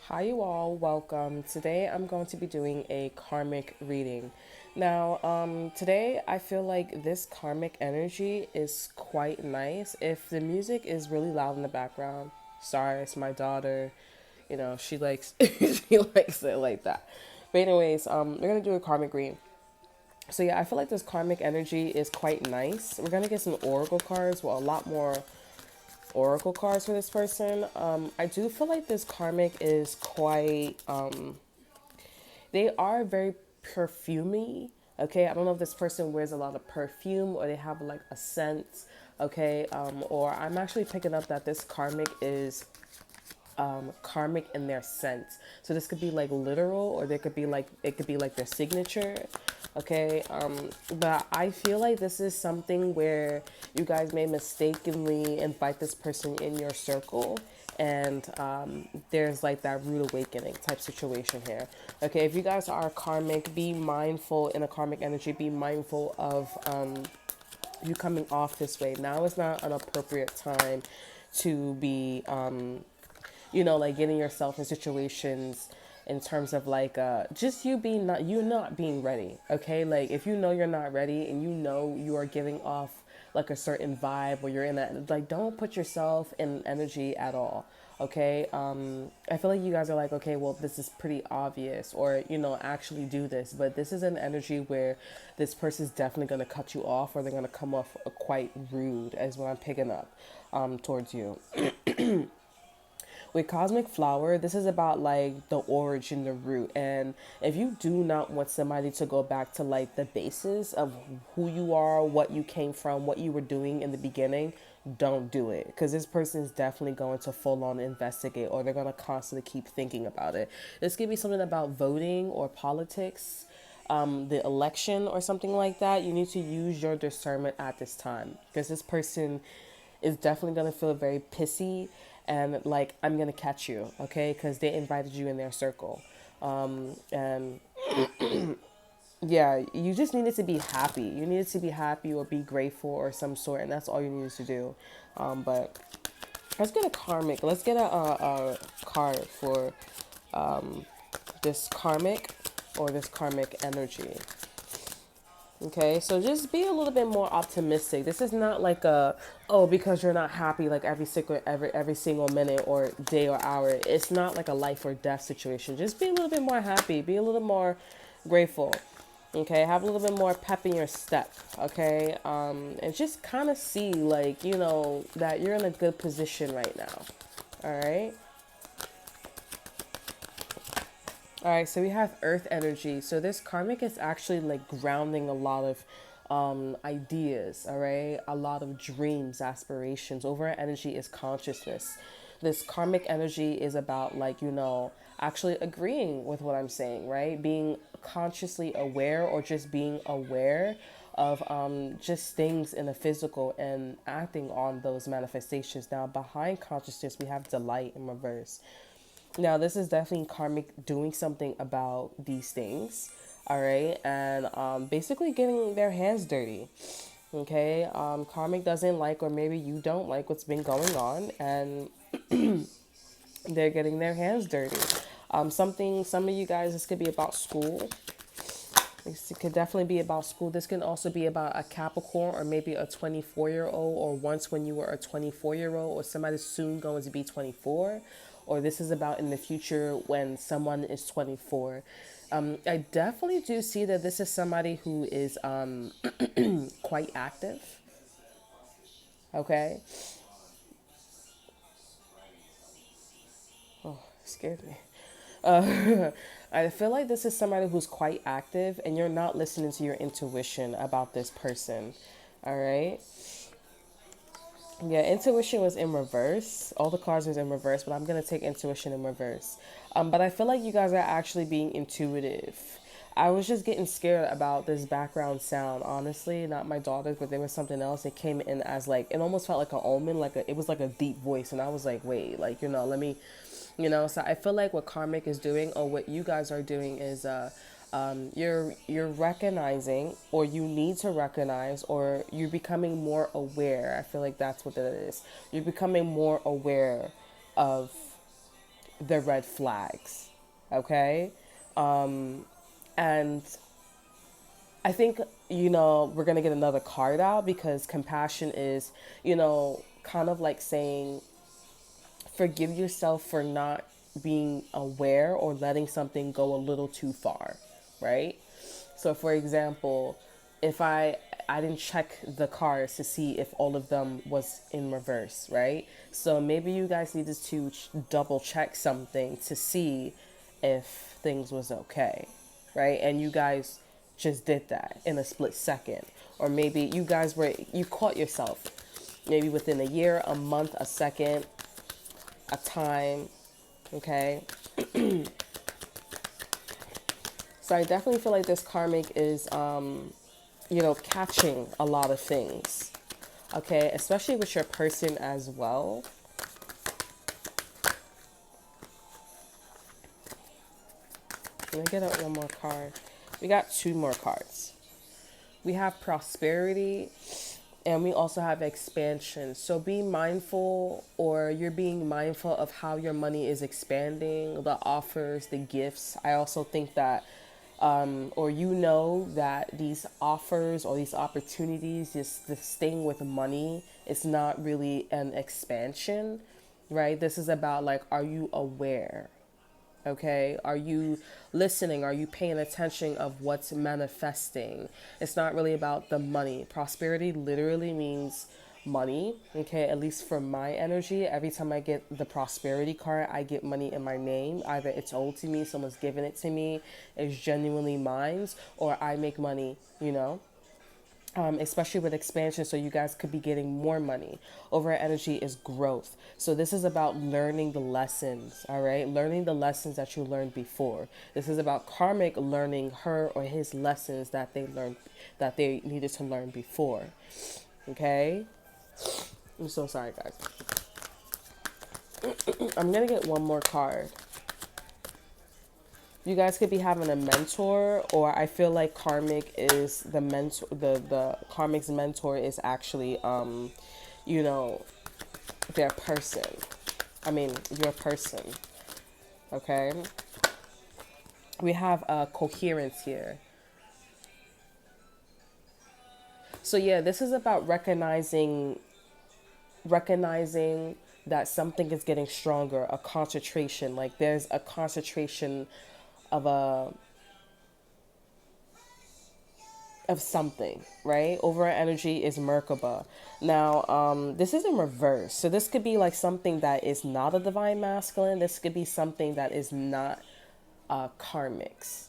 Hi, you all. Welcome. Today I'm going to be doing a karmic reading. Now, today I feel like this karmic energy is quite nice. If the music is really loud in the background, sorry, it's my daughter. She likes she likes it like that. But anyways, we're gonna do a karmic reading. So yeah, I feel like this karmic energy is quite nice. We're gonna get some oracle cards. Well, a lot more oracle cards for this person. I do feel like this karmic is quite they are very perfumey. Okay, I don't know if this person wears a lot of perfume or they have like a scent. Okay, or I'm actually picking up that this karmic is karmic in their sense. So this could be like literal, or they could be like it could be like their signature. Okay, but I feel like this is something where you guys may mistakenly invite this person in your circle, and there's like that rude awakening type situation here. Okay, if you guys are karmic, be mindful in a karmic energy. Be mindful of you coming off this way. Now is not an appropriate time to be like getting yourself in situations in terms of like just you not being ready. Okay, like if you know you're not ready and you know you are giving off like a certain vibe, or you're in that, like, don't put yourself in energy at all. Okay, I feel like you guys are like, okay, well, this is pretty obvious, or actually do this, but this is an energy where this person's definitely going to cut you off, or they're going to come off quite rude, as what I'm picking up towards you. With cosmic flower, this is about like the origin, the root. And if you do not want somebody to go back to like the basis of who you are, what you came from, what you were doing in the beginning, don't do it, because this person is definitely going to full on investigate, or they're going to constantly keep thinking about it. This could be something about voting or politics, the election or something like that. You need to use your discernment at this time, because this person is definitely going to feel very pissy and like, I'm going to catch you, okay? Because they invited you in their circle. And yeah, you just needed to be happy. You needed to be happy or be grateful or some sort, and that's all you needed to do. But let's get a karmic. Let's get a card for this karmic, or this karmic energy. Okay, so just be a little bit more optimistic. This is not like a, oh, because you're not happy like every single minute or day or hour. It's not like a life or death situation. Just be a little bit more happy. Be a little more grateful. Okay, have a little bit more pep in your step. Okay, and just kind of see, like, that you're in a good position right now. All right. All right, so we have earth energy. So this karmic is actually like grounding a lot of ideas, all right? A lot of dreams, aspirations. Over energy is consciousness. This karmic energy is about, like, actually agreeing with what I'm saying, right? Being consciously aware, or just being aware of just things in the physical and acting on those manifestations. Now, behind consciousness, we have delight in reverse. Now, this is definitely karmic doing something about these things, all right, and basically getting their hands dirty. Okay, karmic doesn't like, or maybe you don't like what's been going on, and they're getting their hands dirty. Some of you guys, this could be about school. This could definitely be about school. This can also be about a Capricorn, or maybe a 24-year-old, or once when you were a 24-year-old, or somebody soon going to be 24. Or this is about in the future when someone is 24. I definitely do see that this is somebody who is quite active. Okay. Scared me. I feel like this is somebody who's quite active, and you're not listening to your intuition about this person. All right. Yeah, intuition was in reverse. All the cards was in reverse, but I'm gonna take intuition in reverse. But I feel like you guys are actually being intuitive. I was just getting scared about this background sound, honestly, not my daughter's, but there was something else. It came in as like, it almost felt like an omen, it was like a deep voice, and I was like, wait, like, let me, So I feel like what karmic is doing, or what you guys are doing, is you're recognizing, or you need to recognize, or you're becoming more aware. I feel like that's what it is. You're becoming more aware of the red flags. Okay. And I think, we're going to get another card out because compassion is, kind of like saying, forgive yourself for not being aware or letting something go a little too far, right? So for example, if I didn't check the cards to see if all of them was in reverse, right? So maybe you guys needed to double check something to see if things was okay, right? And you guys just did that in a split second. Or maybe you caught yourself maybe within a year, a month, a second, a time, okay? So I definitely feel like this karmic is, catching a lot of things, okay? Especially with your person as well. Let me get out one more card. We got two more cards. We have prosperity and we also have expansion. So be mindful, or you're being mindful of how your money is expanding, the offers, the gifts. I also think that, or that these offers or these opportunities, this thing with money, it's not really an expansion, right? This is about like, are you aware? Okay, are you listening? Are you paying attention of what's manifesting? It's not really about the money. Prosperity literally means money. Okay, at least for my energy, every time I get the prosperity card, I get money in my name. Either it's owed to me, someone's giving it to me, it's genuinely mine, or I make money. Especially with expansion, so you guys could be getting more money. Overall energy is growth. So this is about learning the lessons, all right? Learning the lessons that you learned before. This is about karmic learning her or his lessons that they learned, that they needed to learn before. Okay? I'm so sorry, guys. I'm gonna get one more card. You guys could be having a mentor, or I feel like karmic is the mentor. The karmic's mentor is actually you know their person. I mean, your person. Okay, we have coherence here. So yeah, this is about recognizing that something is getting stronger, a concentration. Like there's a concentration of something, right? Overall energy is Merkaba. Now, this is in reverse. So this could be like something that is not a divine masculine. This could be something that is not karmics.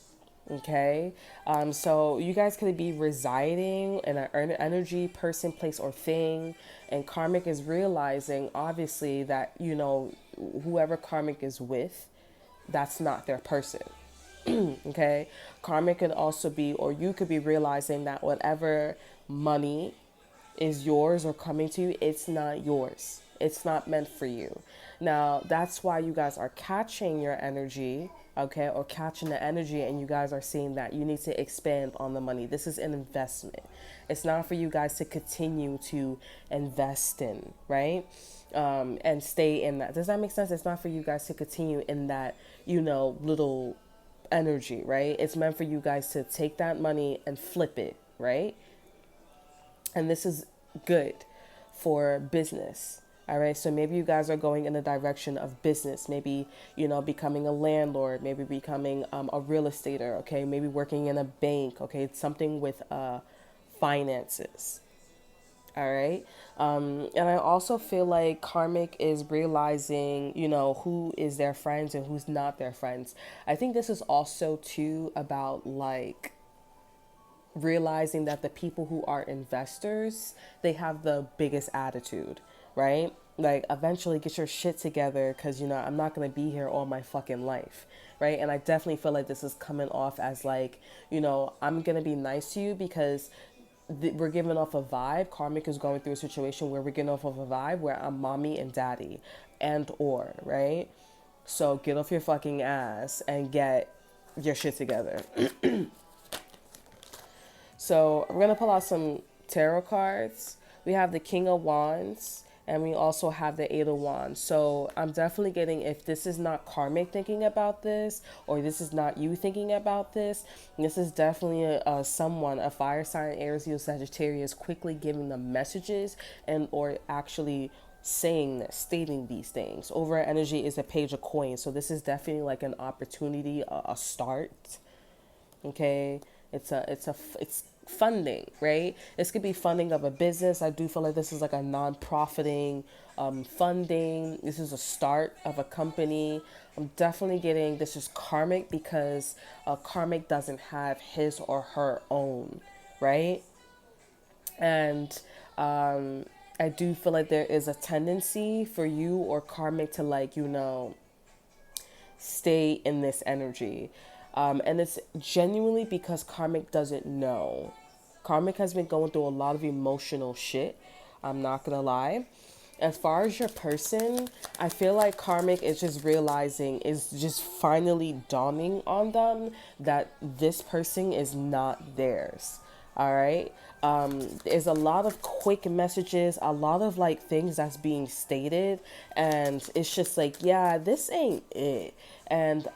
Okay. So you guys could be residing in an energy, person, place, or thing. And karmic is realizing, obviously, that, whoever karmic is with, that's not their person. Okay, karmic could also be, or you could be realizing that whatever money is yours or coming to you, it's not yours. It's not meant for you. Now, that's why you guys are catching your energy, okay, or catching the energy, and you guys are seeing that you need to expand on the money. This is an investment. It's not for you guys to continue to invest in, right? And stay in that. Does that make sense? It's not for you guys to continue in that, little energy, right? It's meant for you guys to take that money and flip it, right? And this is good for business. All right, so maybe you guys are going in the direction of business, maybe, becoming a landlord, maybe becoming a real estater, okay, maybe working in a bank, okay, it's something with finances. All right. And I also feel like karmic is realizing, who is their friends and who's not their friends. I think this is also too about like realizing that the people who are investors, they have the biggest attitude, right? Like eventually get your shit together because, I'm not going to be here all my fucking life, right? And I definitely feel like this is coming off as like, I'm going to be nice to you because we're giving off a vibe. Karmic is going through a situation where we're getting off of a vibe where I'm mommy and daddy right? So get off your fucking ass and get your shit together. So I'm going to pull out some tarot cards. We have the King of Wands And we also have the Eight of Wands. So I'm definitely getting, if this is not karmic thinking about this, or this is not you thinking about this is definitely someone, a fire sign, Aries, Leo, Sagittarius, quickly giving them messages and or actually saying this, stating these things. Over energy is a page of coins. So this is definitely like an opportunity, a start. Okay, it's funding, right? This could be funding of a business. I do feel like this is like a non-profiting funding. This is a start of a company. I'm definitely getting this is karmic because karmic doesn't have his or her own, right? And I do feel like there is a tendency for you or karmic to, like, stay in this energy. And it's genuinely because karmic doesn't know. Karmic has been going through a lot of emotional shit. I'm not gonna lie. As far as your person, I feel like karmic is just realizing, is just finally dawning on them that this person is not theirs. All right. There's a lot of quick messages, a lot of like things that's being stated, and it's just like, yeah, this ain't it. And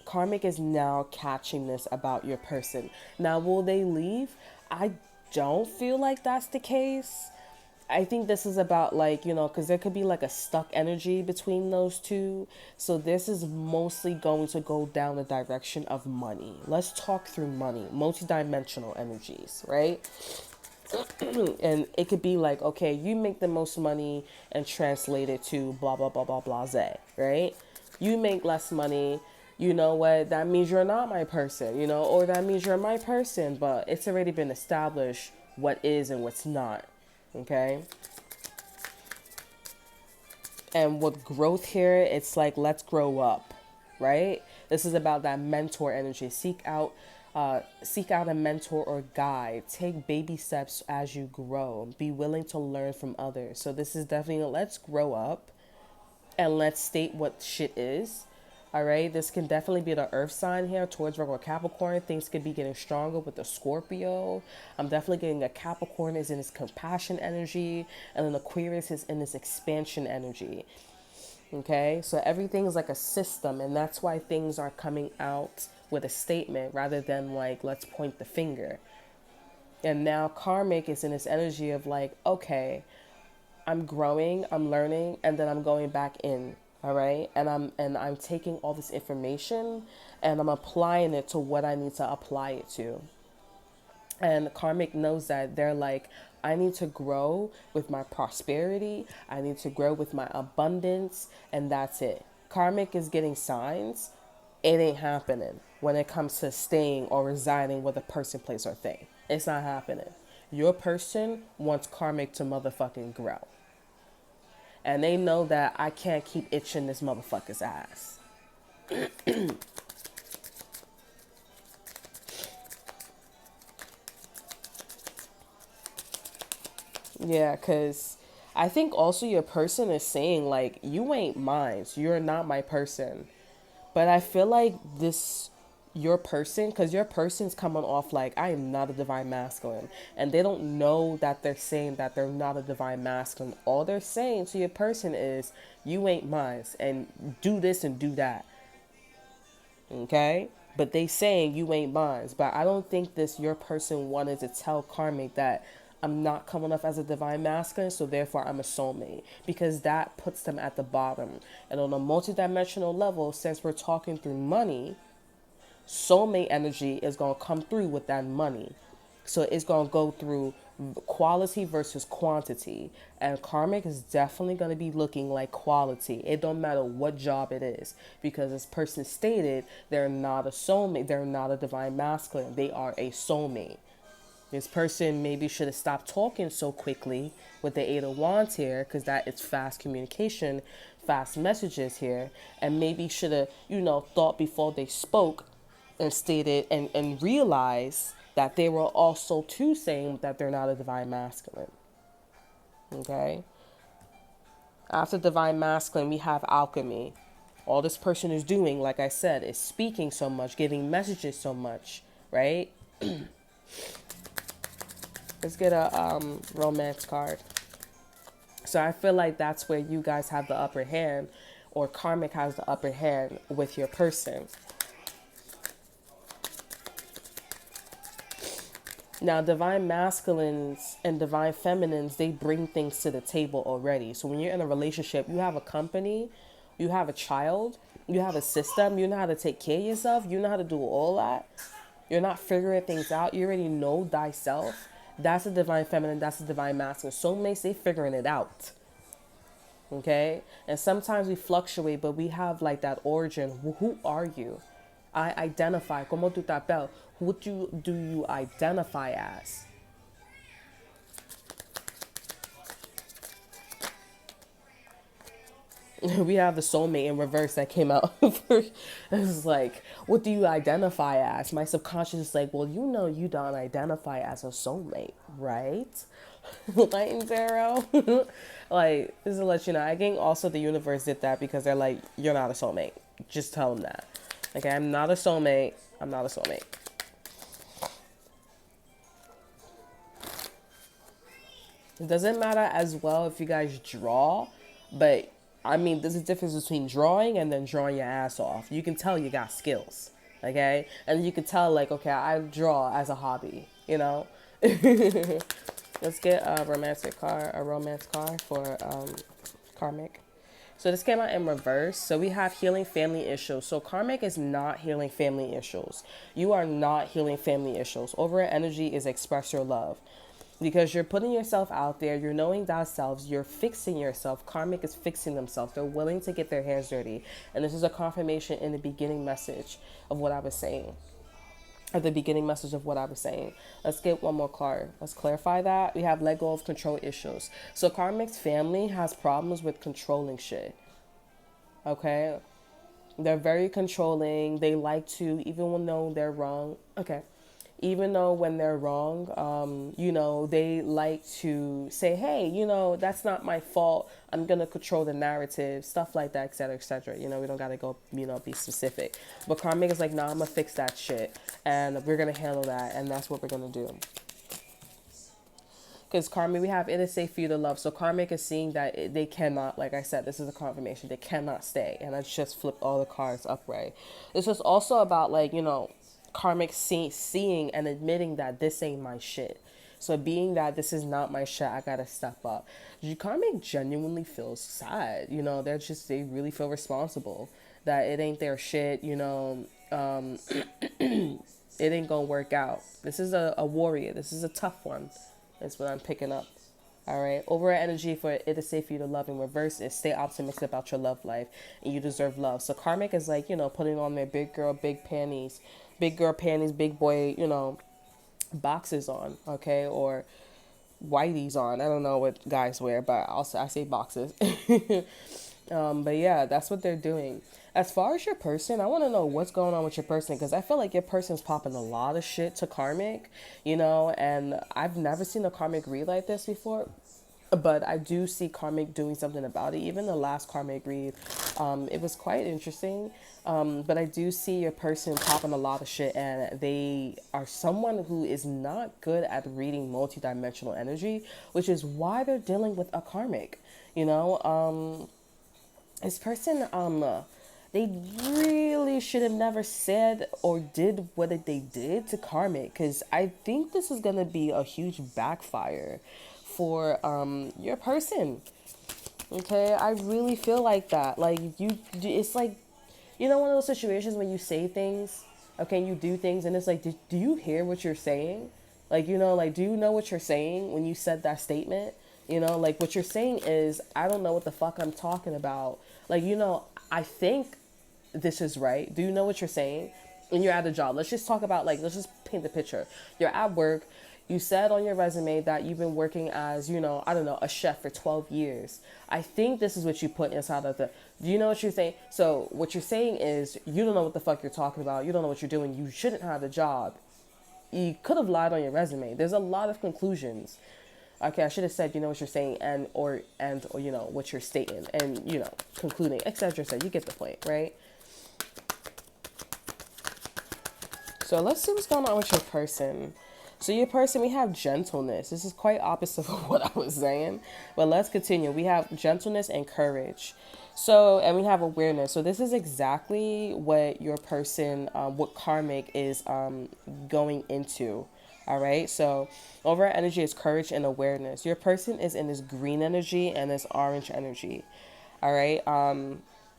karmic is now catching this about your person. Now, will they leave? I don't feel like that's the case. I think this is about, like, because there could be like a stuck energy between those two. So this is mostly going to go down the direction of money. Let's talk through money, multidimensional energies, right? And it could be like, okay, you make the most money and translate it to blah, blah, blah, blah, blah, right? You make less money. You know what? That means you're not my person, or that means you're my person, but it's already been established what is and what's not. Okay. And with growth here, it's like, let's grow up, right? This is about that mentor energy. Seek out a mentor or guide. Take baby steps as you grow. Be willing to learn from others. So this is definitely let's grow up and let's state what shit is. All right, this can definitely be the earth sign here towards Virgo or Capricorn. Things could be getting stronger with the Scorpio. I'm definitely getting a Capricorn is in its compassion energy, and then Aquarius is in its expansion energy. Okay, so everything is like a system, and that's why things are coming out with a statement rather than like, let's point the finger. And now karmic is in its energy of like, okay, I'm growing, I'm learning, and then I'm going back in. All right. And I'm taking all this information and I'm applying it to what I need to apply it to. And karmic knows that they're like, I need to grow with my prosperity. I need to grow with my abundance. And that's it. Karmic is getting signs. It ain't happening when it comes to staying or residing with a person, place, or thing. It's not happening. Your person wants karmic to motherfucking grow. And they know that I can't keep itching this motherfucker's ass. Yeah, because I think also your person is saying, like, you ain't mine. You're not my person. But I feel like your person, because your person's coming off like, I am not a divine masculine. And they don't know that they're saying that they're not a divine masculine. All they're saying to your person is, you ain't mine. And do this and do that. Okay? But they saying you ain't mine. But I don't think your person wanted to tell karmic that I'm not coming off as a divine masculine, so therefore I'm a soulmate, because that puts them at the bottom. And on a multidimensional level, since we're talking through money, soulmate energy is going to come through with that money. So it's going to go through quality versus quantity. And karmic is definitely going to be looking like quality. It don't matter what job it is. Because this person stated they're not a soulmate. They're not a divine masculine. They are a soulmate. This person maybe should have stopped talking so quickly with the Eight of Wands here, because that is fast communication, fast messages here. And maybe should have, thought before they spoke and stated and realized that they were also too saying that they're not a divine masculine. Okay? After divine masculine, we have alchemy. All this person is doing, like I said, is speaking so much, giving messages so much, right? Let's get a romance card. So I feel like that's where you guys have the upper hand, or karmic has the upper hand with your person. Now, divine masculines and divine feminines, they bring things to the table already. So when you're in a relationship, you have a company, you have a child, you have a system, you know how to take care of yourself, you know how to do all that. You're not figuring things out. You already know thyself. That's a divine feminine, that's a divine masculine. Soulmates, they figuring it out. Okay? And sometimes we fluctuate, but we have like that origin. Who are you? I identify. ¿Cómo tú te apel? What do you identify as? We have the soulmate in reverse that came out. It's like, what do you identify as? My subconscious is like, well, you know, you don't identify as a soulmate, right? Enlighten Zero. Like, just to let you know, I think also the universe did that because they're like, you're not a soulmate. Just tell them that. Okay, I'm not a soulmate. I'm not a soulmate. It doesn't matter as well if you guys draw, but I mean, there's a difference between drawing and then drawing your ass off. You can tell you got skills, okay? And you can tell, like, okay, I draw as a hobby, you know? Let's get a romance card for Karmic. So this came out in reverse. So we have healing family issues. So Karmic is not healing family issues. You are not healing family issues. Overall energy is express your love. Because you're putting yourself out there, you're knowing thyself, you're fixing yourself. Karmic is fixing themselves. They're willing to get their hands dirty. And this is a confirmation in the beginning message of what I was saying. At the beginning message of what I was saying. Let's get one more card. Let's clarify that. We have let go of control issues. So Karmic's family has problems with controlling shit. Okay? They're very controlling. They like to, even when though they're wrong. Okay. Even though when they're wrong, you know, they like to say, hey, you know, that's not my fault. I'm going to control the narrative, stuff like that, etc., etc. You know, we don't got to go, you know, be specific. But Karmic is like, nah, I'm going to fix that shit. And we're going to handle that. And that's what we're going to do. Because Karmic, we have it is safe for you to love. So Karmic is seeing that they cannot, like I said, this is a confirmation. They cannot stay. And I just flipped all the cards upright. This was also about, like, you know, Karmic seeing and admitting that this ain't my shit. So being that this is not my shit, I gotta step up. Karmic genuinely feels sad. You know, they really feel responsible. That it ain't their shit, you know, it ain't gonna work out. This is a warrior. This is a tough one. That's what I'm picking up. All right. Overall energy for it is safe for you to love in reverse is stay optimistic about your love life and you deserve love. So Karmic is like, you know, putting on their big girl, big panties, big girl panties, big boy, you know, boxes on, okay, or whiteies on. I don't know what guys wear, but I say boxes. But yeah, that's what they're doing. As far as your person, I want to know what's going on with your person because I feel like your person's popping a lot of shit to Karmic, you know, and I've never seen a Karmic read like this before. But I do see Karmic doing something about it. Even the last Karmic read, it was quite interesting. But I do see your person popping a lot of shit, and they are someone who is not good at reading multidimensional energy, which is why they're dealing with a Karmic. You know, this person, they really should have never said or did what they did to Karmic, because I think this is gonna be a huge backfire for your person. Okay, I really feel like that. Like it's like, you know, one of those situations when you say things, okay, you do things, and it's like, do you hear what you're saying? Like, you know, like, do you know what you're saying when you said that statement? You know, like, what you're saying is, I don't know what the fuck I'm talking about. Like, you know, I think this is right. Do you know what you're saying? And you're at a job. Let's just talk about, like, let's just paint the picture. You're at work. You said on your resume that you've been working as, you know, I don't know, a chef for 12 years. I think this is what you put inside of the, do you know what you're saying? So what you're saying is, you don't know what the fuck you're talking about. You don't know what you're doing. You shouldn't have the job. You could have lied on your resume. There's a lot of conclusions. Okay, I should have said, you know what you're saying, or you know what you're stating, and you know, concluding, etc. So you get the point, right? So let's see what's going on with your person. So your person, we have gentleness. This is quite opposite of what I was saying. But let's continue. We have gentleness and courage. So, and we have awareness. So this is exactly what your person, what karmic is going into. All right. So overall energy is courage and awareness. Your person is in this green energy and this orange energy. All right.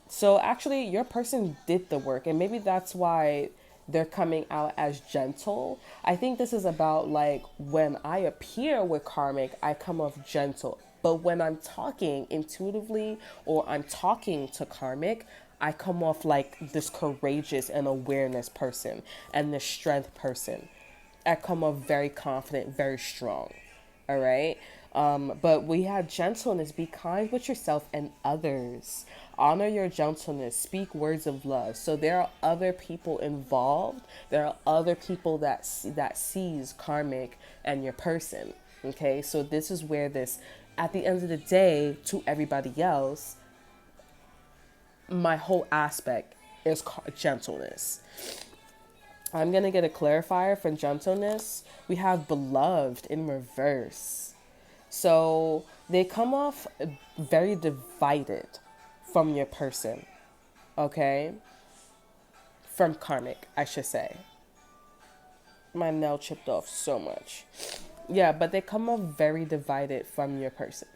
So actually, your person did the work, and maybe that's why they're coming out as gentle. I think this is about like when I appear with karmic, I come off gentle. But when I'm talking intuitively or I'm talking to karmic, I come off like this courageous and awareness person and this strength person. I come off very confident, very strong. All right. But we have gentleness. Be kind with yourself and others. Honor your gentleness. Speak words of love. So there are other people involved. There are other people that sees karmic and your person. Okay. So this is where this, at the end of the day, to everybody else, my whole aspect is gentleness. I'm going to get a clarifier for gentleness. We have beloved in reverse. So they come off very divided from your person, okay? From karmic, I should say. My nail chipped off so much. Yeah, but they come off very divided from your person.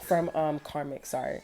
From karmic, sorry.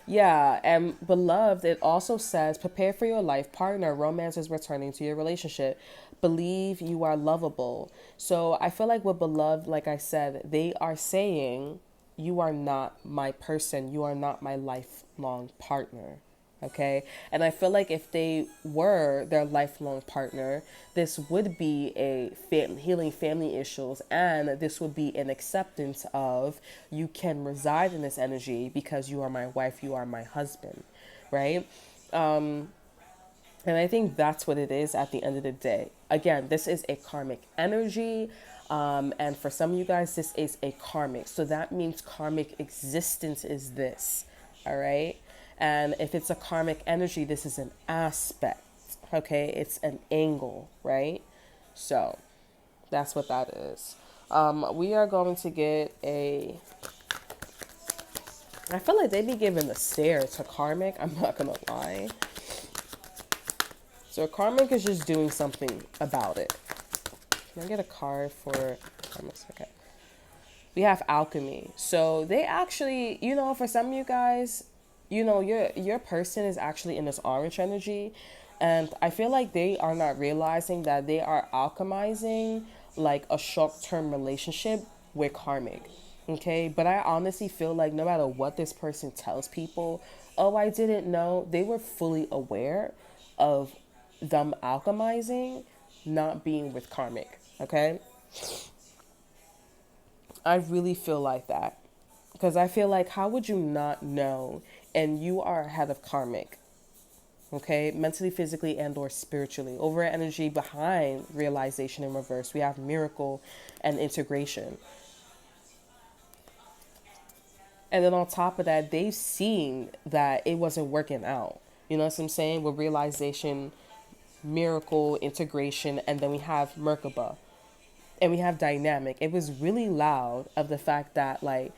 Yeah, and beloved, it also says, prepare for your life partner. Romance is returning to your relationship. Believe you are lovable. So I feel like with beloved, like I said, they are saying, you are not my person. You are not my lifelong partner. Okay. And I feel like if they were their lifelong partner, this would be a healing family issues, and this would be an acceptance of you can reside in this energy because you are my wife, you are my husband, right? And I think that's what it is at the end of the day. Again, this is a karmic energy. And for some of you guys, this is a karmic. So that means karmic existence is this. All right. And if it's a karmic energy, this is an aspect. Okay. It's an angle, right? So that's what that is. We are going to get a. I feel like they be giving the stare to karmic. I'm not going to lie. So karmic is just doing something about it. Can I get a card for karmic? Okay. We have alchemy. So they actually, for some of you guys, your person is actually in this orange energy. And I feel like they are not realizing that they are alchemizing like a short-term relationship with karmic. Okay. But I honestly feel like no matter what this person tells people, oh, I didn't know, they were fully aware of them alchemizing, not being with karmic. Okay. I really feel like that. Because I feel like, how would you not know? And you are ahead of karmic. Okay. Mentally, physically, and or spiritually. Over energy behind realization in reverse. We have miracle and integration. And then on top of that, they've seen that it wasn't working out. You know what I'm saying? With realization, miracle, integration, and then we have Merkaba. And we have dynamic. It was really loud of the fact that like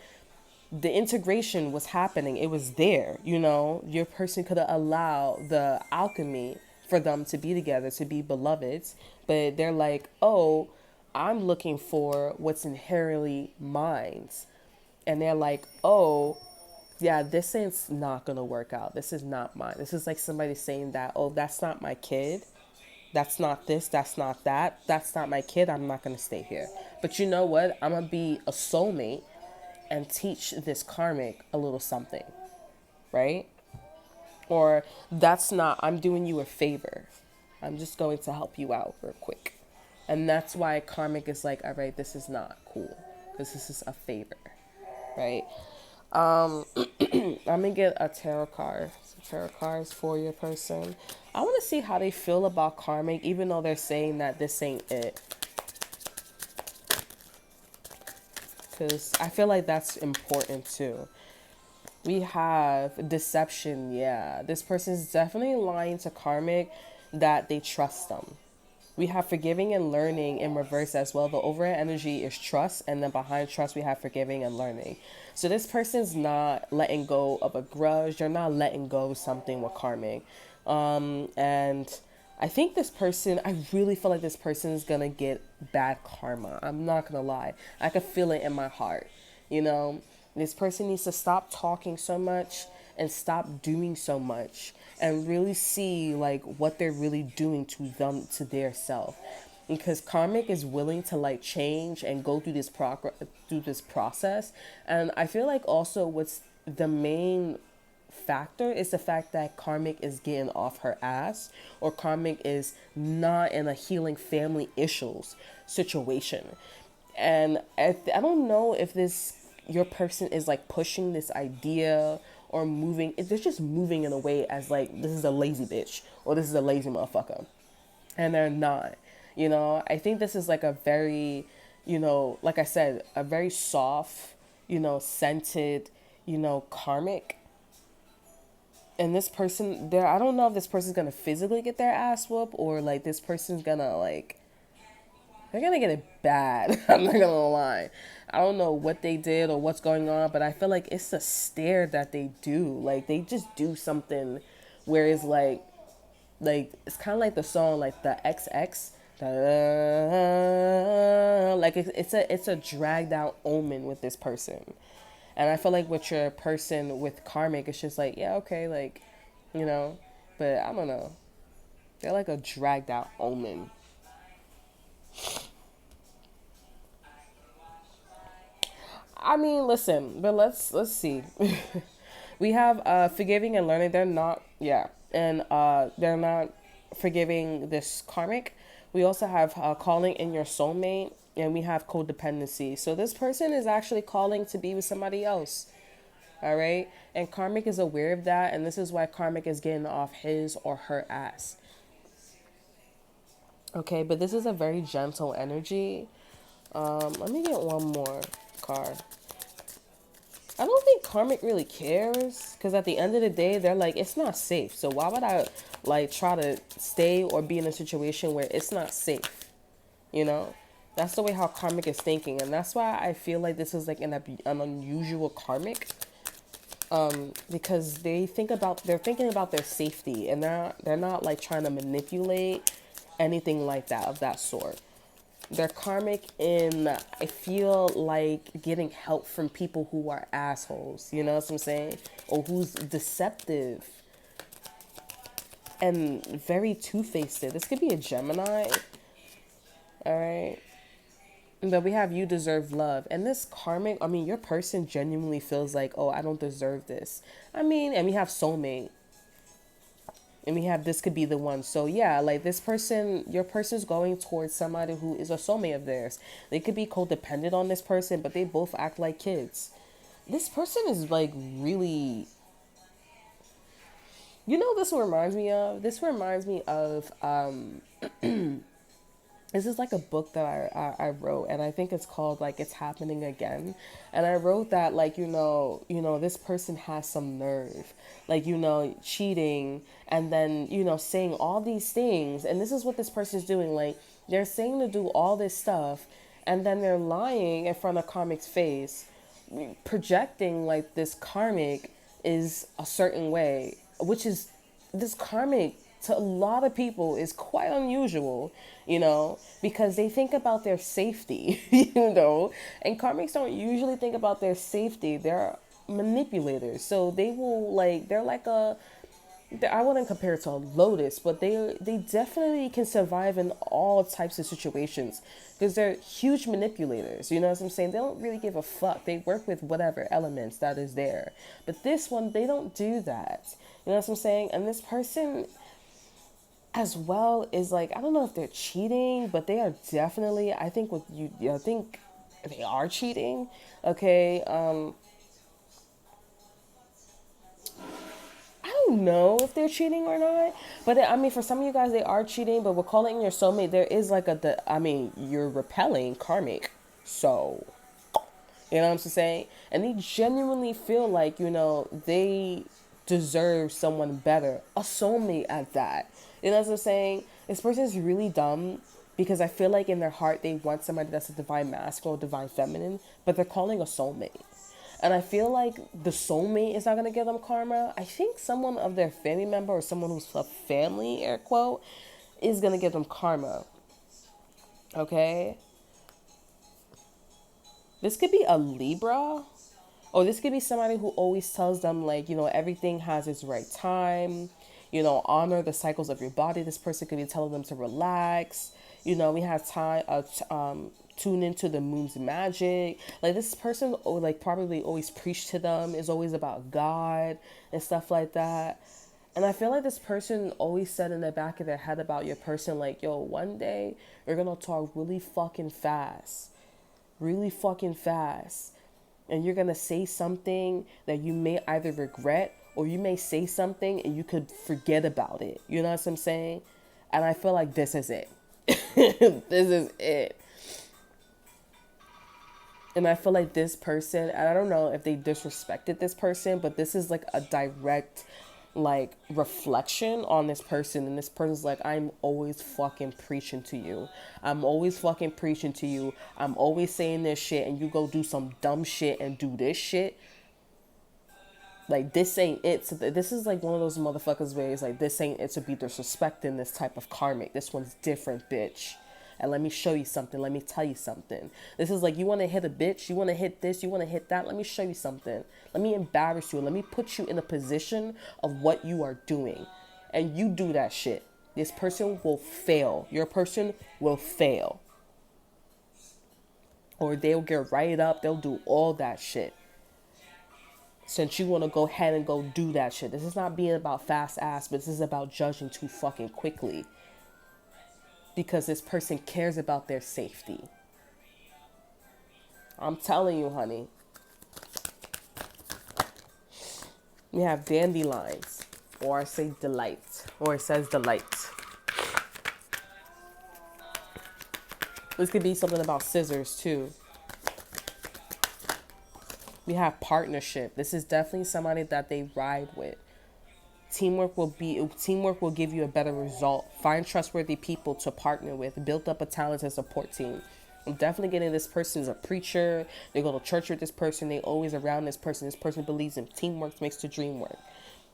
the integration was happening. It was there, your person could have allowed the alchemy for them to be together, to be beloveds. But they're like, oh, I'm looking for what's inherently mine. And they're like, oh, yeah, this is not going to work out. This is not mine. This is like somebody saying that, oh, that's not my kid. That's not this, that's not that. That's not my kid. I'm not going to stay here. But you know what? I'm going to be a soulmate and teach this karmic a little something, right? Or that's not, I'm doing you a favor. I'm just going to help you out real quick. And that's why karmic is like, all right, this is not cool because this is a favor, right? I'm gonna get a tarot card. Some tarot cards for your person. I want to see how they feel about karmic, even though they're saying that this ain't it. Because I feel like that's important too. We have deception. Yeah, this person is definitely lying to karmic. that they trust them. We have forgiving and learning in reverse as well. The overall energy is trust, and then behind trust, we have forgiving and learning. So this person's not letting go of a grudge. They're not letting go of something with karmic. And I think this person, I really feel like this person is going to get bad karma. I'm not going to lie. I can feel it in my heart. You know, this person needs to stop talking so much and stop doing so much and really see like what they're really doing to them, to their self, because karmic is willing to like change and go through this through this process. And I feel like also what's the main factor is the fact that karmic is getting off her ass, or karmic is not in a healing family issues situation. And I don't know if this your person is like pushing this idea or moving. They're just moving in a way as like this is a lazy bitch or this is a lazy motherfucker, and they're not. You know, I think this is like a very, you know, like I said, a very soft, you know, scented, you know, karmic. And this person there, I don't know if this person's gonna physically get their ass whooped or like this person's gonna like they're gonna get it bad. I'm not gonna lie. I don't know what they did or what's going on, but I feel like it's a stare that they do. Like they just do something where it's like it's kind of like the song like the XX. Like it's a dragged out omen with this person. And I feel like with your person with karmic, it's just like, yeah, okay, like, you know, but I don't know. They're like a dragged out omen. I mean, listen, but let's see. We have forgiving and learning. They're not, yeah, and they're not forgiving this karmic. We also have calling in your soulmate, and we have codependency. So this person is actually calling to be with somebody else. All right, and karmic is aware of that, and this is why karmic is getting off his or her ass. Okay, but this is a very gentle energy. Let me get one more card. I don't think karmic really cares, because at the end of the day, they're like, it's not safe. So why would I like try to stay or be in a situation where it's not safe? You know, that's the way how karmic is thinking, and that's why I feel like this is like an unusual karmic. Because they're thinking about their safety, and they're not like trying to manipulate anything like that of that sort. They're karmic in, I feel like, getting help from people who are assholes, you know what I'm saying? Or who's deceptive and very two-faced. This could be a Gemini, all right? But we have you deserve love. And this karmic, I mean, your person genuinely feels like, oh, I don't deserve this. I mean, and we have soulmate. And we have this could be the one. So yeah, like this person, your person's going towards somebody who is a soulmate of theirs. They could be codependent on this person, but they both act like kids. This person is like really, you know, this reminds me of? This reminds me of, this is like a book that I wrote, and I think it's called like It's Happening Again. And I wrote that like, this person has some nerve, like, cheating and then, saying all these things. And this is what this person is doing. Like they're saying to do all this stuff, and then they're lying in front of karmic's face, projecting like this karmic is a certain way, which is this karmic to a lot of people is quite unusual, because they think about their safety, and karmics don't usually think about their safety. They're manipulators. So they will they're like I wouldn't compare it to a lotus, but they definitely can survive in all types of situations because they're huge manipulators. You know what I'm saying? They don't really give a fuck. They work with whatever elements that is there. But this one, they don't do that. You know what I'm saying? And this person as well is like, I don't know if they're cheating, but they are definitely, I think I think they are cheating. Okay. I don't know if they're cheating or not, but I mean, for some of you guys, they are cheating, but we're calling your soulmate. There is like you're repelling karmic. So, you know what I'm saying? And they genuinely feel like, they deserve someone better, a soulmate at that. You know what I'm saying? This person is really dumb because I feel like in their heart they want somebody that's a divine masculine or divine feminine, but they're calling a soulmate. And I feel like the soulmate is not going to give them karma. I think someone of their family member or someone who's a family, air quote, is going to give them karma. Okay? This could be a Libra. Or this could be somebody who always tells them, like, everything has its right time. Honor the cycles of your body. This person could be telling them to relax. We have time, tune into the moon's magic. Like, this person, like, probably always preach to them, is always about God and stuff like that. And I feel like this person always said in the back of their head about your person, like, yo, one day you're gonna talk really fucking fast. Really fucking fast. And you're gonna say something that you may either regret, or you may say something and you could forget about it. You know what I'm saying? And I feel like this is it. This is it. And I feel like this person, and I don't know if they disrespected this person, but this is like a direct, like, reflection on this person. And this person's like, I'm always fucking preaching to you. I'm always fucking preaching to you. I'm always saying this shit, and you go do some dumb shit and do this shit. Like, this ain't it. So this is like one of those motherfuckers where it's like, this ain't it to be disrespecting this type of karmic. This one's different, bitch. And let me show you something. Let me tell you something. This is like, you want to hit a bitch? You want to hit this? You want to hit that? Let me show you something. Let me embarrass you. Let me put you in a position of what you are doing. And you do that shit. This person will fail. Your person will fail. Or they'll get right up. They'll do all that shit. Since you want to go ahead and go do that shit. This is not being about fast ass, but this is about judging too fucking quickly. Because this person cares about their safety. I'm telling you, honey. We have dandelions. Or I say delight. Or it says delight. This could be something about scissors too. We have partnership. This is definitely somebody that they ride with. Teamwork will give you a better result. Find trustworthy people to partner with. Build up a talented support team. I'm definitely getting this person is a preacher. They go to church with this person. They always around this person. This person believes in teamwork makes the dream work.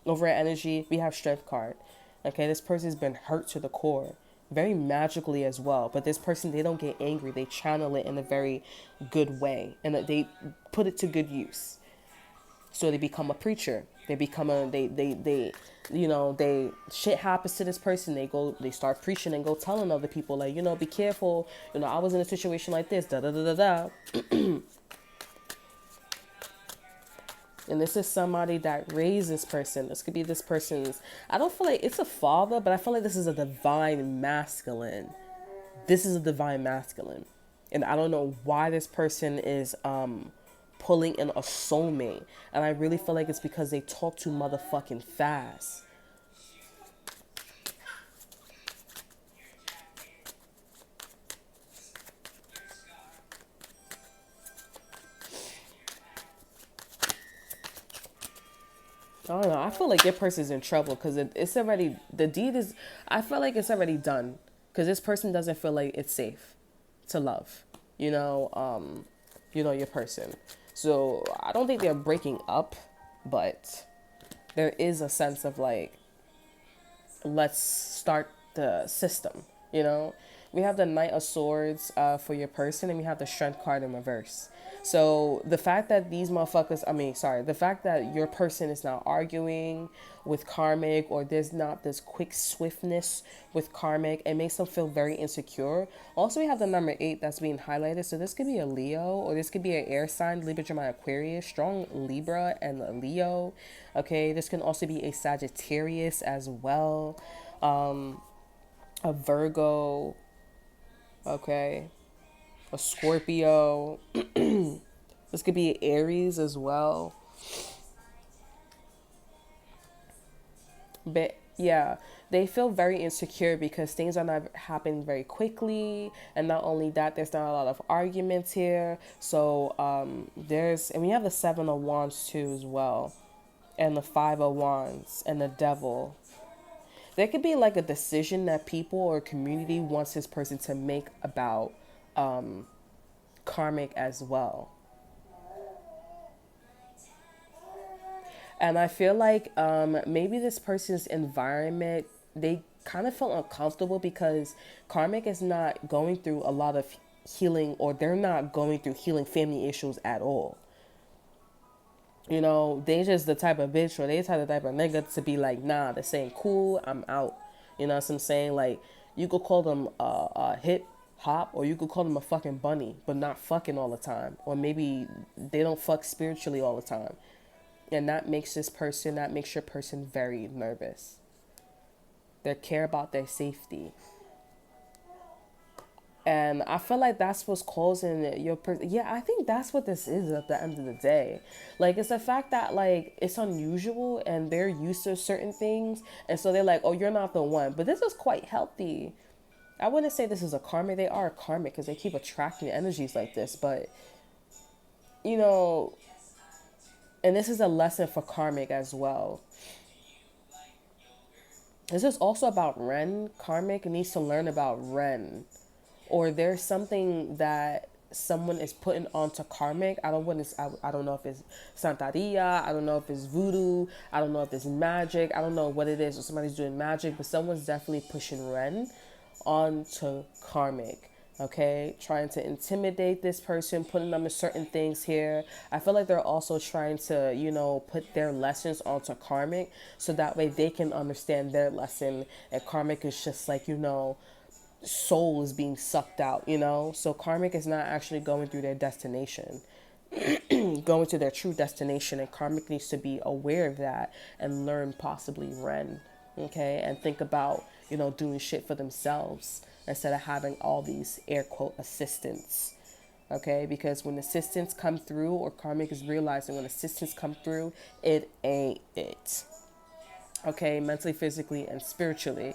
Over at energy, we have strength card. Okay, this person's been hurt to the core. Very magically as well. But this person, they don't get angry. They channel it in a very good way. And they put it to good use. So they become a preacher. They become they shit happens to this person. They start preaching and go telling other people, like, be careful. I was in a situation like this, da da da da da. And this is somebody that raised this person. This could be this person's, I don't feel like it's a father, but I feel like this is a divine masculine. This is a divine masculine. And I don't know why this person is pulling in a soulmate. And I really feel like it's because they talk too motherfucking fast. I don't know. I feel like your person's in trouble because it's already, the deed is, I feel like it's already done because this person doesn't feel like it's safe to love, your person. So I don't think they're breaking up, but there is a sense of like, let's start the system, We have the Knight of Swords for your person, and we have the Strength card in reverse. So the fact that the fact that your person is not arguing with Karmic, or there's not this quick swiftness with Karmic, it makes them feel very insecure. Also, we have the number 8 that's being highlighted. So this could be a Leo, or this could be an air sign, Libra, Gemini, Aquarius, strong Libra and a Leo. Okay, this can also be a Sagittarius as well, a Virgo, okay, a Scorpio. This could be Aries as well. But yeah, they feel very insecure because things are not happening very quickly. And not only that, there's not a lot of arguments here. So and we have the 7 of Wands too as well. And the 5 of Wands and the Devil. There could be like a decision that people or community wants this person to make about karmic as well. And I feel like maybe this person's environment, they kind of felt uncomfortable because karmic is not going through a lot of healing, or they're not going through healing family issues at all. You know, they just the type of bitch, or they the type of nigga to be like, nah, this ain't cool, I'm out. You know what I'm saying? Like, you could call them a hip hop, or you could call them a fucking bunny, but not fucking all the time. Or maybe they don't fuck spiritually all the time. And that makes your person very nervous. They care about their safety. And I feel like that's what's causing your person. Yeah, I think that's what this is at the end of the day. Like, it's the fact that, like, it's unusual and they're used to certain things. And so they're like, oh, you're not the one. But this is quite healthy. I wouldn't say this is a karmic. They are karmic because they keep attracting energies like this. But, you know, and this is a lesson for karmic as well. This is also about Ren. Karmic needs to learn about Ren, or there's something that someone is putting onto karmic. I don't know if it's Santeria, I don't know if it's voodoo, I don't know if it's magic, I don't know what it is, or somebody's doing magic, but someone's definitely pushing Ren onto karmic. Okay, trying to intimidate this person, putting them in certain things here. I feel like they're also trying to, you know, put their lessons onto karmic so that way they can understand their lesson. And karmic is just like, you know, soul is being sucked out, you know? So karmic is not actually going through their destination, going to their true destination. And karmic needs to be aware of that and learn possibly Ren, okay? And think about, you know, doing shit for themselves instead of having all these air quote assistants, okay? Because when assistants come through, or karmic is realizing when assistants come through, it ain't it, okay? Mentally, physically, and spiritually.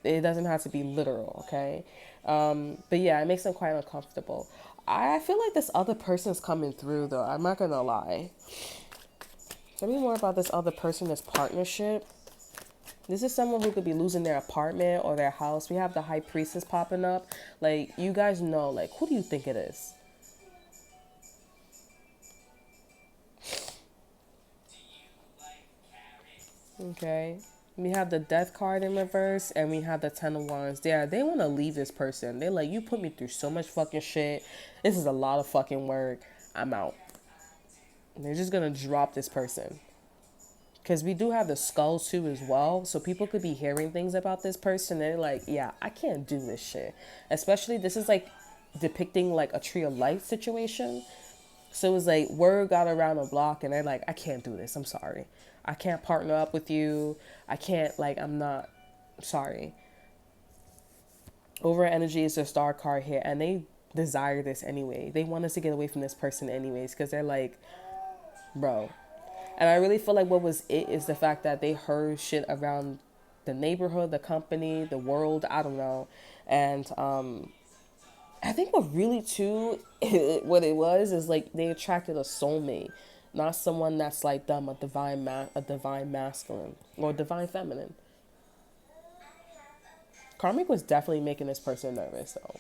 It doesn't have to be literal, okay? But yeah, it makes them quite uncomfortable. I feel like this other person's coming through, though. I'm not gonna lie. Tell me more about this other person, this partnership. This is someone who could be losing their apartment or their house. We have the high priestess popping up. Like, you guys know, like, who do you think it is? Okay. We have the death card in reverse, and we have the 10 of wands. Yeah, they want to leave this person. They're like, you put me through so much fucking shit. This is a lot of fucking work. I'm out. And they're just going to drop this person. Because we do have the skull too as well. So people could be hearing things about this person. And they're like, yeah, I can't do this shit. Especially, this is like depicting like a tree of life situation. So it was like word got around the block and they're like, I can't do this. I'm sorry. I can't partner up with you. I can't, like, I'm not sorry. Over energy is a star card here, and they desire this anyway. They want us to get away from this person anyways, because they're like, bro. And I really feel like what was it is the fact that they heard shit around the neighborhood, the company, the world, I don't know. And I think what really too, what it was is like they attracted a soulmate, not someone that's like them, a divine masculine or divine feminine. Karmic was definitely making this person nervous. So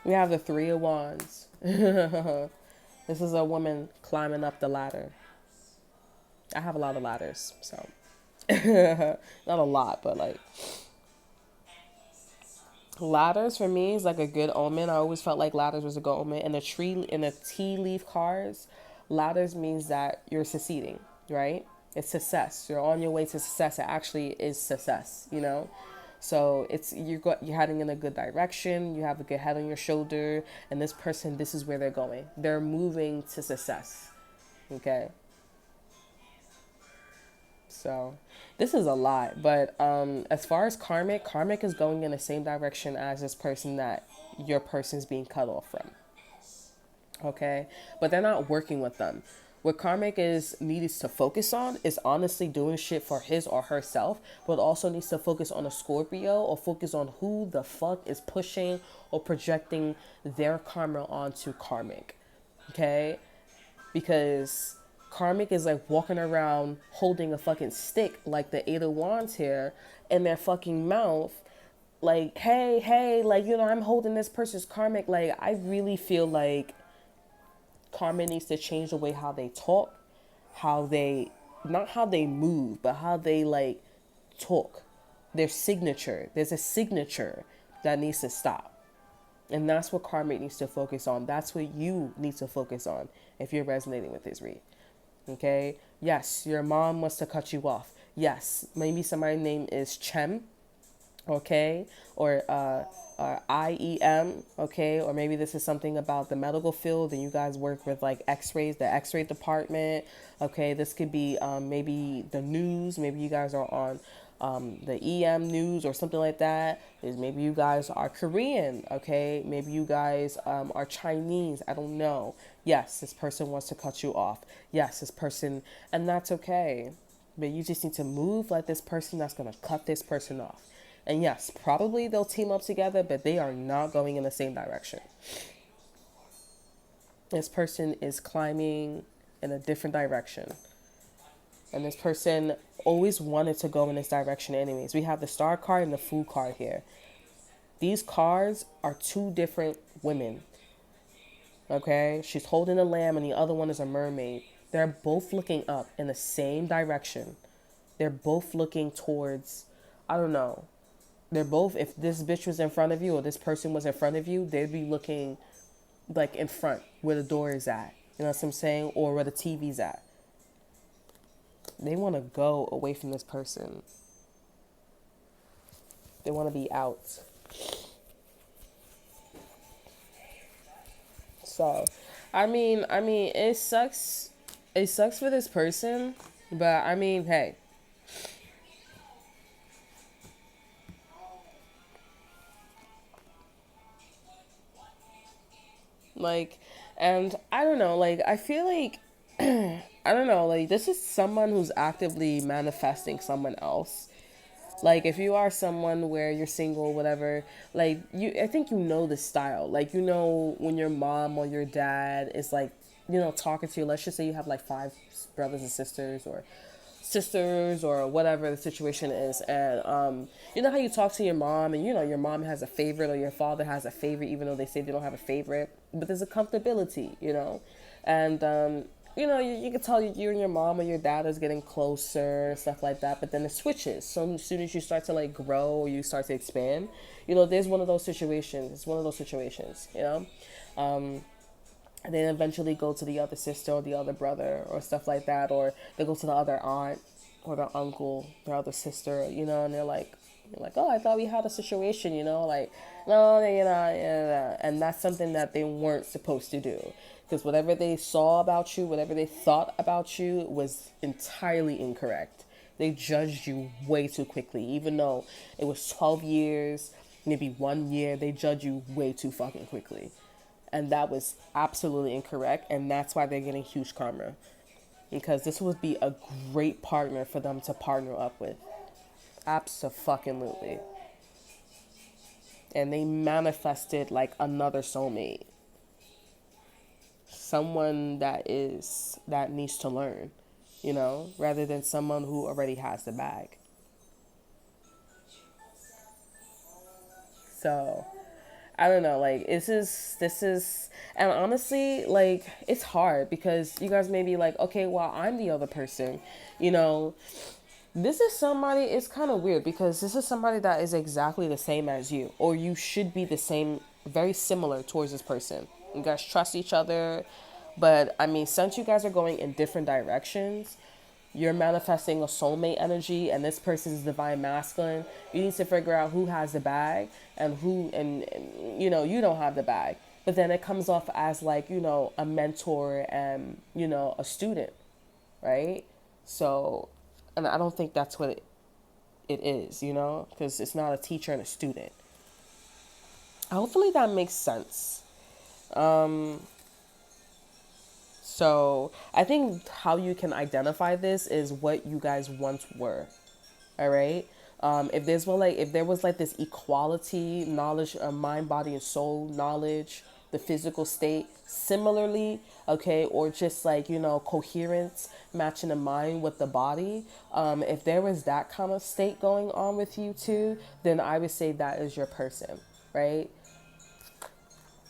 we have the 3 of wands. This is a woman climbing up the ladder. I have a lot of ladders, so not a lot, but like ladders for me is like a good omen. I always felt like ladders was a good omen. And the tree in the tea leaf cards, ladders means that you're succeeding, right? It's success. You're on your way to success. It actually is success, you know. So it's you're heading in a good direction. You have a good head on your shoulder, and this person, this is where they're going. They're moving to success. Okay. So this is a lot, but as far as karmic is going in the same direction as this person that your person's being cut off from. Okay, but they're not working with them. What karmic is needs to focus on is honestly doing shit for his or herself, but also needs to focus on a Scorpio or focus on who the fuck is pushing or projecting their karma onto karmic. Okay, because Karmic is like walking around holding a fucking stick like the Eight of Wands here in their fucking mouth. Like, hey, like, I'm holding this person's karmic. Like, I really feel like karma needs to change the way how they talk, how they, not how they move, but how they like talk. Their signature. There's a signature that needs to stop. And that's what karmic needs to focus on. That's what you need to focus on if you're resonating with this read. Okay? Yes, your mom wants to cut you off. Yes, maybe somebody's name is Chem, okay, or IEM, okay, or maybe this is something about the medical field and you guys work with like X-rays, the X-ray department, okay. This could be maybe the news. Maybe you guys are on the EM news or something like that. Maybe you guys are Korean, okay. Maybe you guys are Chinese. I don't know. Yes, this person wants to cut you off. Yes, this person, and that's okay. But you just need to move like this person that's going to cut this person off. And yes, probably they'll team up together, but they are not going in the same direction. This person is climbing in a different direction. And this person always wanted to go in this direction anyways. We have the Star card and the Fool card here. These cards are two different women. Okay? She's holding a lamb and the other one is a mermaid. They're both looking up in the same direction. They're both looking towards, I don't know. They're both, if this bitch was in front of you or this person was in front of you, they'd be looking like in front where the door is at. You know what I'm saying? Or where the TV's at. They want to go away from this person. They want to be out. So, I mean, it sucks. It sucks for this person, but I mean, hey. Like, and I don't know, like, I feel like, I don't know, like, this is someone who's actively manifesting someone else. Like, if you are someone where you're single, whatever, like, I think you know the style. Like, when your mom or your dad is, like, talking to you, let's just say you have, like, 5 brothers and sisters or whatever the situation is, and you know how you talk to your mom and your mom has a favorite or your father has a favorite, even though they say they don't have a favorite, but there's a comfortability, and you can tell you and your mom or your dad is getting closer, stuff like that, but then it switches. So as soon as you start to like grow or you start to expand, there's one of those situations. It's one of those situations, and then eventually go to the other sister or the other brother or stuff like that, or they go to the other aunt or the uncle, their other sister, and they're like, oh, I thought we had a situation, like, no, and that's something that they weren't supposed to do, because whatever they saw about you, whatever they thought about you was entirely incorrect. They judged you way too quickly, even though it was 12 years, maybe 1 year, they judged you way too fucking quickly. And that was absolutely incorrect. And that's why they're getting huge karma. Because this would be a great partner for them to partner up with. Abso-fucking-lutely. And they manifested like another soulmate. Someone that needs to learn, rather than someone who already has the bag. So I don't know, like, this is, and honestly, like, it's hard because you guys may be like, okay, well, I'm the other person, this is somebody, it's kind of weird because this is somebody that is exactly the same as you, or you should be the same, very similar towards this person. You guys trust each other, but I mean, since you guys are going in different directions, you're manifesting a soulmate energy and this person's divine masculine. You need to figure out who has the bag and who, and you don't have the bag. But then it comes off as like, a mentor and, a student, right? So, and I don't think that's what it is, because it's not a teacher and a student. Hopefully that makes sense. So I think how you can identify this is what you guys once were. All right. If there was like this equality, knowledge, mind, body, and soul knowledge, the physical state similarly, okay, or just like, coherence, matching the mind with the body. If there was that kind of state going on with you too, then I would say that is your person, right?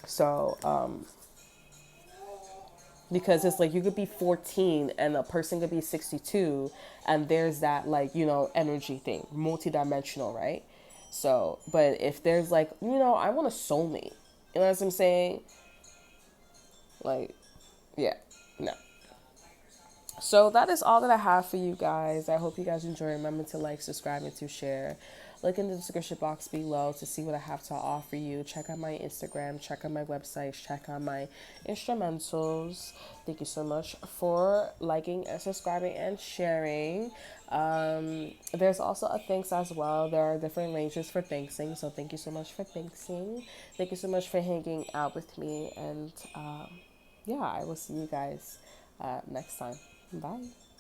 So, because it's like you could be 14 and a person could be 62, and there's that, like, energy thing, multidimensional, right? So, but if there's like, I want a soulmate, you know what I'm saying? Like, yeah, no. So that is all that I have for you guys. I hope you guys enjoy. Remember to like, subscribe, and to share. Look in the description box below to see what I have to offer you. Check out my Instagram, check out my website, check out my instrumentals. Thank you so much for liking and subscribing and sharing. There's also a thanks as well. There are different ranges for thanksing. So thank you so much for thanksing. Thank you so much for hanging out with me. And yeah, I will see you guys next time. Bye.